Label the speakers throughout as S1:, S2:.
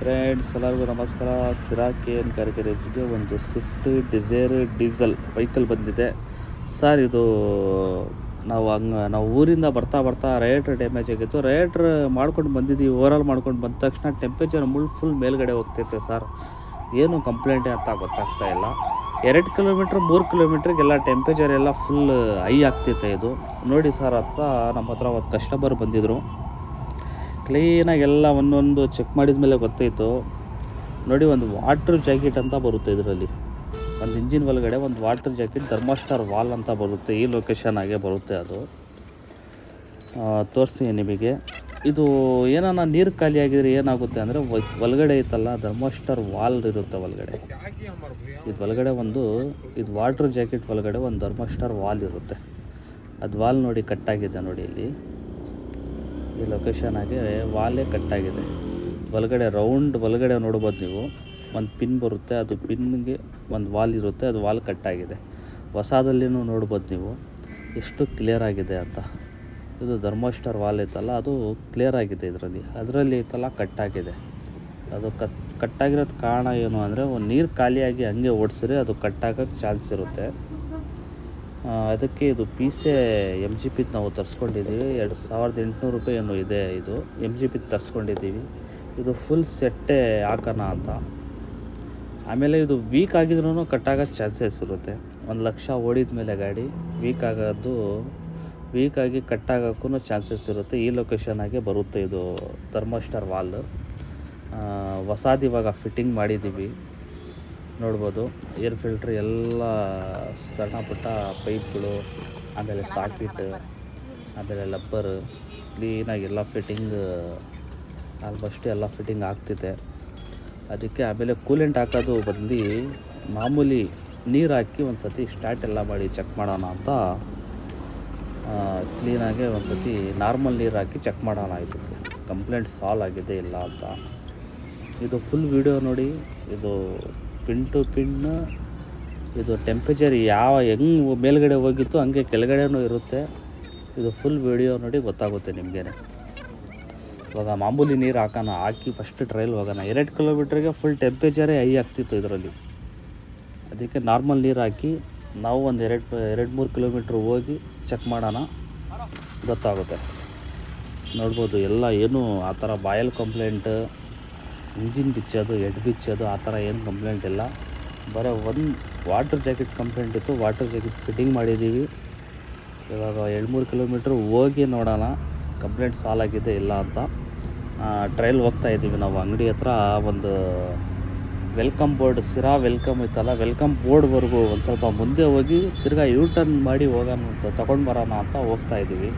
S1: Friends ಎಲ್ಲರಿಗೂ ನಮಸ್ಕಾರ. ಸಿರಾಕೆ ಗ್ಯಾರೇಜ್ಗೆ ಒಂದು ಸ್ವಿಫ್ಟ್ ಡಿಸೈರ್ ಡೀಸೆಲ್ ವೆಹಿಕಲ್ ಬಂದಿದೆ ಸರ್. ಇದು ನಾವು ಊರಿಂದ ಬರ್ತಾ ರೇಟ್ರ್ ಡ್ಯಾಮೇಜ್ ಆಗಿತ್ತು. ರೇಟ್ರ್ ಮಾಡ್ಕೊಂಡು ಬಂದಿದ್ದೀವಿ. ಓವರಾಲ್ ಮಾಡ್ಕೊಂಡು ಬಂದ ತಕ್ಷಣ ಟೆಂಪ್ರೇಚರ್ ಫುಲ್ ಮೇಲ್ಗಡೆ ಹೋಗ್ತೈತೆ ಸರ್. ಏನು ಕಂಪ್ಲೇಂಟೇ ಅಂತ ಗೊತ್ತಾಗ್ತಾ ಇಲ್ಲ. 2 ಕಿಲೋಮೀಟ್ರ್ 3 ಕಿಲೋಮೀಟ್ರಿಗೆಲ್ಲ ಟೆಂಪ್ರೇಚರ್ ಎಲ್ಲ ಫುಲ್ ಹೈ ಆಗ್ತೈತೆ. ಇದು ನೋಡಿ ಸರ್, ನಮ್ಮ ಹತ್ರ ಒಂದು ಕಸ್ಟಮರ್ ಬಂದಿದ್ದರು. ಕ್ಲೀನಾಗಿ ಎಲ್ಲ ಒಂದೊಂದು ಚೆಕ್ ಮಾಡಿದ ಮೇಲೆ ಗೊತ್ತಾಯಿತು. ನೋಡಿ, ಒಂದು ವಾಟರ್ ಜಾಕೆಟ್ ಅಂತ ಬರುತ್ತೆ ಇದರಲ್ಲಿ. ಒಂದು ಇಂಜಿನ್ ಒಳಗಡೆ ಒಂದು ವಾಟರ್ ಜಾಕೆಟ್ ಥರ್ಮೋಸ್ಟಾರ್ ವಾಲ್ ಅಂತ ಬರುತ್ತೆ. ಈ ಲೊಕೇಶನ್ ಆಗೇ ಬರುತ್ತೆ. ಅದು ತೋರಿಸಿ ನಿಮಗೆ. ಇದು ಏನಾನ ನೀರು ಖಾಲಿ ಆಗಿದ್ರೆ ಏನಾಗುತ್ತೆ ಅಂದರೆ ಒಳಗಡೆ ಐತಲ್ಲ ಥರ್ಮೋಸ್ಟಾರ್ ವಾಲ್ ಇರುತ್ತೆ ಒಳಗಡೆ. ಇದು ಒಳಗಡೆ ಇದು ವಾಟರ್ ಜಾಕೆಟ್ ಒಳಗಡೆ ಒಂದು ಥರ್ಮೋಸ್ಟಾರ್ ವಾಲ್ ಇರುತ್ತೆ. ಅದು ವಾಲ್ ನೋಡಿ ಕಟ್ಟಾಗಿದೆ. ನೋಡಿ ಇಲ್ಲಿ ಈ ಲೊಕೇಶನ್ ಆಗಿ ವಾಲೇ ಕಟ್ಟಾಗಿದೆ. ಒಳಗಡೆ ರೌಂಡ್ ಒಳಗಡೆ ನೋಡ್ಬೋದು ನೀವು. ಒಂದು ಪಿನ್ ಬರುತ್ತೆ, ಅದು ಪಿನ್ಗೆ ಒಂದು ವಾಲ್ ಇರುತ್ತೆ. ಅದು ವಾಲ್ ಕಟ್ಟಾಗಿದೆ. ಹೊಸದಲ್ಲಿನೂ ನೋಡ್ಬೋದು ನೀವು ಎಷ್ಟು ಕ್ಲಿಯರ್ ಆಗಿದೆ ಅಂತ. ಇದು ಥರ್ಮೋಸ್ಟಾರ್ ವಾಲ್ ಐತಲ್ಲ, ಅದು ಕ್ಲಿಯರ್ ಆಗಿದೆ. ಅದರಲ್ಲಿ ಐತಲ್ಲ ಕಟ್ಟಾಗಿದೆ. ಅದು ಕಟ್ಟಾಗಿರೋದು ಕಾರಣ ಏನು ಅಂದರೆ, ಒಂದು ನೀರು ಖಾಲಿಯಾಗಿ ಹಂಗೆ ಓಡಿಸಿದ್ರೆ ಅದು ಕಟ್ಟಾಗೋಕ್ಕೆ ಚಾನ್ಸ್ ಇರುತ್ತೆ. ಅದಕ್ಕೆ ಇದು ಪೀಸೆ MGP ನಾವು ತರಿಸ್ಕೊಂಡಿದ್ದೀವಿ. 2800 ರೂಪಾಯಿ ಏನೋ ಇದೆ. ಇದು MGP ತರಿಸ್ಕೊಂಡಿದ್ದೀವಿ. ಇದು ಫುಲ್ ಸೆಟ್ಟೇ ಹಾಕೋಣ ಅಂತ. ಆಮೇಲೆ ಇದು ವೀಕ್ ಆಗಿದ್ರೂ ಕಟ್ಟಾಗೋಕ್ಕೆ ಚಾನ್ಸಸ್ ಇರುತ್ತೆ. 1 ಲಕ್ಷ ಓಡಿದ ಮೇಲೆ ಗಾಡಿ ವೀಕಾಗಿ ಕಟ್ಟಾಗೋಕ್ಕೂ ಚಾನ್ಸಸ್ ಇರುತ್ತೆ. ಈ ಲೊಕೇಶನ್ನಾಗೆ ಬರುತ್ತೆ ಇದು ಥರ್ಮೋಸ್ಟಾರ್ ವಾಲ್. ಹೊಸದು ಇವಾಗ ಫಿಟ್ಟಿಂಗ್ ಮಾಡಿದ್ದೀವಿ. ನೋಡ್ಬೋದು ಏರ್ ಫಿಲ್ಟ್ರ್ ಎಲ್ಲ ಸಣ್ಣ ಪುಟ್ಟ ಪೈಪ್ಗಳು, ಆಮೇಲೆ ಸಾಕೆಟ್, ಆಮೇಲೆ ಲಬ್ಬರ್ ಕ್ಲೀನಾಗಿ ಎಲ್ಲ ಫಿಟ್ಟಿಂಗ್ ಆಲ್ಮೋಸ್ಟ್ ಎಲ್ಲ ಫಿಟ್ಟಿಂಗ್ ಆಗ್ತಿದೆ. ಅದಕ್ಕೆ ಆಮೇಲೆ ಕೂಲೆಂಟ್ ಹಾಕೋದು ಬಂದು ಮಾಮೂಲಿ ನೀರು ಹಾಕಿ ಒಂದು ಸತಿ ಸ್ಟಾರ್ಟ್ ಎಲ್ಲ ಮಾಡಿ ಚೆಕ್ ಮಾಡೋಣ ಅಂತ ಕ್ಲೀನಾಗೆ ಒಂದು ಸತಿ ನಾರ್ಮಲ್ ನೀರು ಹಾಕಿ ಚೆಕ್ ಮಾಡೋಣ. ಇದಕ್ಕೆ ಕಂಪ್ಲೇಂಟ್ ಸಾಲ್ವ್ ಆಗಿದೆ ಇಲ್ಲ ಅಂತ. ಇದು ಫುಲ್ ವಿಡಿಯೋ ನೋಡಿ. ಇದು ಪಿನ್ ಟು ಪಿನ್ ಇದು ಟೆಂಪ್ರೇಚರ್ ಹೆಂಗೆ ಮೇಲ್ಗಡೆ ಹೋಗಿತ್ತು ಹಂಗೆ ಕೆಳಗಡೆನೂ ಇರುತ್ತೆ. ಇದು ಫುಲ್ ವಿಡಿಯೋ ನೋಡಿ ಗೊತ್ತಾಗುತ್ತೆ ನಿಮಗೇನೆ. ಇವಾಗ ಮಾಮೂಲಿ ನೀರು ಹಾಕಿ ಫಸ್ಟ್ ಟ್ರಯಲ್ ಹೋಗೋಣ. 2 ಕಿಲೋಮೀಟ್ರಿಗೆ ಫುಲ್ ಟೆಂಪ್ರೇಚರೇ ಹೈ ಆಗ್ತಿತ್ತು ಇದರಲ್ಲಿ. ಅದಕ್ಕೆ ನಾರ್ಮಲ್ ನೀರು ಹಾಕಿ ನಾವು ಒಂದು 2-3 ಕಿಲೋಮೀಟ್ರ್ ಹೋಗಿ ಚೆಕ್ ಮಾಡೋಣ, ಗೊತ್ತಾಗುತ್ತೆ. ನೋಡ್ಬೋದು ಎಲ್ಲ ಏನು ಆ ಥರ ಬಾಯಲ್ ಕಂಪ್ಲೇಂಟ್, ಇಂಜಿನ್ ಬಿಚ್ಚೋದು, ಹೆಡ್ ಬಿಚ್ಚೋದು ಆ ಥರ ಏನು ಕಂಪ್ಲೇಂಟ್ ಇಲ್ಲ. ಬರೀ ಒಂದು ವಾಟರ್ ಜಾಕೆಟ್ ಕಂಪ್ಲೇಂಟ್ ಇತ್ತು. ವಾಟರ್ ಜಾಕೆಟ್ ಫಿಟ್ಟಿಂಗ್ ಮಾಡಿದ್ದೀವಿ. ಇವಾಗ 2-3 ಕಿಲೋಮೀಟ್ರ್ ಹೋಗಿ ನೋಡೋಣ ಕಂಪ್ಲೇಂಟ್ ಸಾಲ್ವ್ ಆಗಿದೆ ಇಲ್ಲ ಅಂತ. ಟ್ರಯಲ್ ಹೋಗ್ತಾ ಇದ್ದೀವಿ ನಾವು. ಅಂಗಡಿ ಹತ್ರ ಒಂದು ವೆಲ್ಕಮ್ ಬೋರ್ಡ್, ಸಿರಾ ವೆಲ್ಕಮ್ ಇತ್ತಲ್ಲ, ವೆಲ್ಕಮ್ ಬೋರ್ಡ್ವರೆಗೂ ಒಂದು ಸ್ವಲ್ಪ ಮುಂದೆ ಹೋಗಿ ತಿರ್ಗಾ ಟರ್ನ್ ಮಾಡಿ ಹೋಗೋಣ ಅಂತ ತೊಗೊಂಡು ಬರೋಣ ಅಂತ ಹೋಗ್ತಾ ಇದ್ದೀವಿ.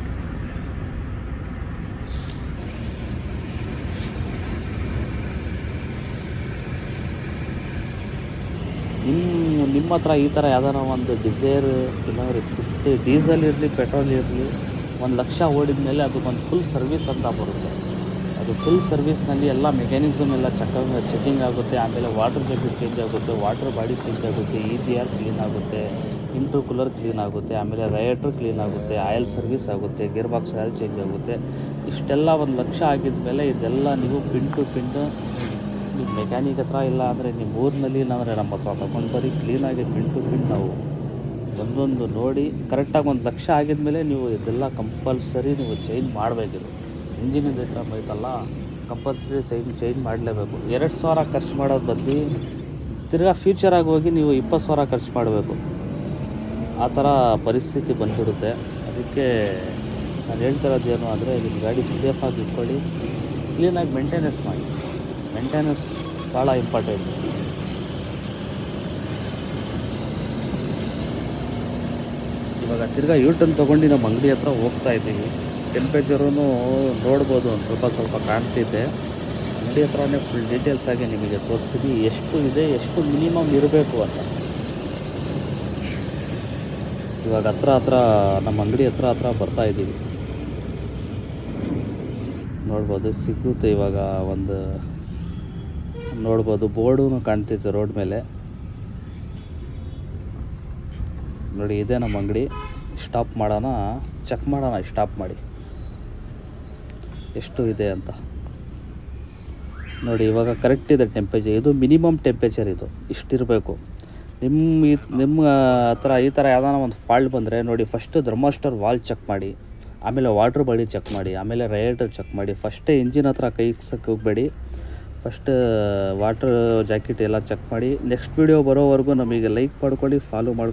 S1: ನಿಮ್ಮ ಹತ್ರ ಈ ಥರ ಯಾವ್ದಾರ ಒಂದು ಡಿಸೈರ್ ಇಲ್ಲಾಂದರೆ ಸ್ವಿಫ್ಟ್ ಡೀಸೆಲ್ ಇರಲಿ ಪೆಟ್ರೋಲ್ ಇರಲಿ 1 ಲಕ್ಷ ಓಡಿದ ಮೇಲೆ ಅದಕ್ಕೊಂದು ಫುಲ್ ಸರ್ವಿಸ್ ಅಂತ ಬರುತ್ತೆ. ಅದು ಫುಲ್ ಸರ್ವಿಸ್ನಲ್ಲಿ ಎಲ್ಲ ಮೆಕ್ಯಾನಿಸಮ್ ಎಲ್ಲ ಚೆಕಿಂಗ್ ಆಗುತ್ತೆ. ಆಮೇಲೆ ವಾಟರ್ ಜಾಕೆಟ್ ಚೇಂಜ್ ಆಗುತ್ತೆ, ವಾಟರ್ ಬಾಡಿ ಚೇಂಜ್ ಆಗುತ್ತೆ, EGR ಕ್ಲೀನ್ ಆಗುತ್ತೆ, ಇಂಟರ್ಕೂಲರ್ ಕ್ಲೀನ್ ಆಗುತ್ತೆ, ಆಮೇಲೆ ರೈಡರ್ ಕ್ಲೀನ್ ಆಗುತ್ತೆ, ಆಯಿಲ್ ಸರ್ವಿಸ್ ಆಗುತ್ತೆ, ಗೇರ್ ಬಾಕ್ಸ್ ಆಯಿಲ್ ಚೇಂಜ್ ಆಗುತ್ತೆ. ಇಷ್ಟೆಲ್ಲ 1 ಲಕ್ಷ ಆಗಿದ ಮೇಲೆ ಇದೆಲ್ಲ ನೀವು ಪಿನ್ ಟು ಪಿನ್ ನಿಮ್ಮ ಮೆಕ್ಯಾನಿಕ್ ಹತ್ರ ಇಲ್ಲ ಅಂದರೆ ನಿಮ್ಮ ಊರಿನಲ್ಲಿ ಇಲ್ಲಾಂದರೆ ನಮ್ಮ ಹತ್ರ ತೊಗೊಂಡು ಬರೀ ಕ್ಲೀನಾಗಿ ಪಿನ್ ಟು ಪಿನ್ ನಾವು ಒಂದೊಂದು ನೋಡಿ ಕರೆಕ್ಟಾಗಿ 1 ಲಕ್ಷ ಆಗಿದ ಮೇಲೆ ನೀವು ಇದೆಲ್ಲ ಕಂಪಲ್ಸರಿ ನೀವು ಚೇಂಜ್ ಮಾಡಬೇಕಿದು. ಇಂಜಿನಿಂದ ಐತಲ್ಲ ಕಂಪಲ್ಸರಿ ಚೇಂಜ್ ಮಾಡಲೇಬೇಕು. 2,000 ಖರ್ಚು ಮಾಡೋದು ಬದಲು ತಿರ್ಗಾ ಫ್ಯೂಚರಾಗಿ ಹೋಗಿ ನೀವು 20,000 ಖರ್ಚು ಮಾಡಬೇಕು. ಆ ಥರ ಪರಿಸ್ಥಿತಿ ಬಂದಿರುತ್ತೆ. ಅದಕ್ಕೆ ನಾನು ಹೇಳ್ತಿರೋದು ಏನು ಅಂದರೆ, ನಿಮ್ಮ ಗಾಡಿ ಸೇಫಾಗಿ ಇಟ್ಕೊಳ್ಳಿ, ಕ್ಲೀನಾಗಿ ಮೇಂಟೆನೆನ್ಸ್ ಮಾಡಿ. ಮೇಂಟೆನೆನ್ಸ್ ಭಾಳ ಇಂಪಾರ್ಟೆಂಟ್. ಇವಾಗ ತಿರ್ಗಾ ಟರ್ನ್ ತೊಗೊಂಡು ನಮ್ಮ ಅಂಗಡಿ ಹತ್ರ ಹೋಗ್ತಾ ಇದ್ದೀವಿ. ಟೆಂಪ್ರೇಚರೂ ನೋಡ್ಬೋದು, ಒಂದು ಸ್ವಲ್ಪ ಕಾಣ್ತಿದೆ. ಅಂಗಡಿ ಹತ್ರನೇ ಫುಲ್ ಡೀಟೇಲ್ಸ್ ಆಗಿ ನಿಮಗೆ ತೋರಿಸ್ತೀವಿ, ಎಷ್ಟು ಇದೆ, ಎಷ್ಟು ಮಿನಿಮಮ್ ಇರಬೇಕು ಅಂತ. ಇವಾಗ ಹತ್ರ ನಮ್ಮ ಅಂಗಡಿ ಹತ್ರ ಬರ್ತಾ ಇದ್ದೀವಿ. ನೋಡ್ಬೋದು ಸಿಗುತ್ತೆ. ಇವಾಗ ಒಂದು ನೋಡ್ಬೋದು ಬೋರ್ಡೂ ಕಾಣ್ತೈತೆ ರೋಡ್ ಮೇಲೆ. ನೋಡಿ, ಇದೆ ನಮ್ಮ ಅಂಗಡಿ. ಸ್ಟಾಪ್ ಮಾಡೋಣ, ಚೆಕ್ ಮಾಡೋಣ ಸ್ಟಾಪ್ ಮಾಡಿ ಎಷ್ಟು ಇದೆ ಅಂತ. ನೋಡಿ ಇವಾಗ ಕರೆಕ್ಟ್ ಇದೆ ಟೆಂಪರೇಚರ್. ಇದು ಮಿನಿಮಮ್ ಟೆಂಪರೇಚರ್, ಇದು ಇಷ್ಟಿರಬೇಕು. ನಿಮ್ಮ ಹತ್ರ ಈ ಥರ ಯಾವ್ದಾನ ಒಂದು ಫಾಲ್ಟ್ ಬಂದರೆ ನೋಡಿ, ಫಸ್ಟು ಥರ್ಮೋಸ್ಟರ್ ವಾಲ್ ಚೆಕ್ ಮಾಡಿ, ಆಮೇಲೆ ವಾಟ್ರ್ ಬಾಡಿ ಚೆಕ್ ಮಾಡಿ, ಆಮೇಲೆ ರೇಡಿಯೇಟರ್ ಚೆಕ್ ಮಾಡಿ. ಫಸ್ಟೇ ಇಂಜಿನ್ ಹತ್ರ ಕೈ ಇಕ್ಸಕ್ಕೆ ಹೋಗಬೇಡಿ. ಫಸ್ಟ್ ವಾಟ್ರ್ ಜಾಕೆಟ್ ಎಲ್ಲ ಚೆಕ್ ಮಾಡಿ. ನೆಕ್ಸ್ಟ್ ವೀಡಿಯೋ ಬರೋವರೆಗೂ ನಮಗೆ ಲೈಕ್ ಮಾಡ್ಕೊಳ್ಳಿ, ಫಾಲೋ ಮಾಡ್ಕೊಳ್ಳಿ.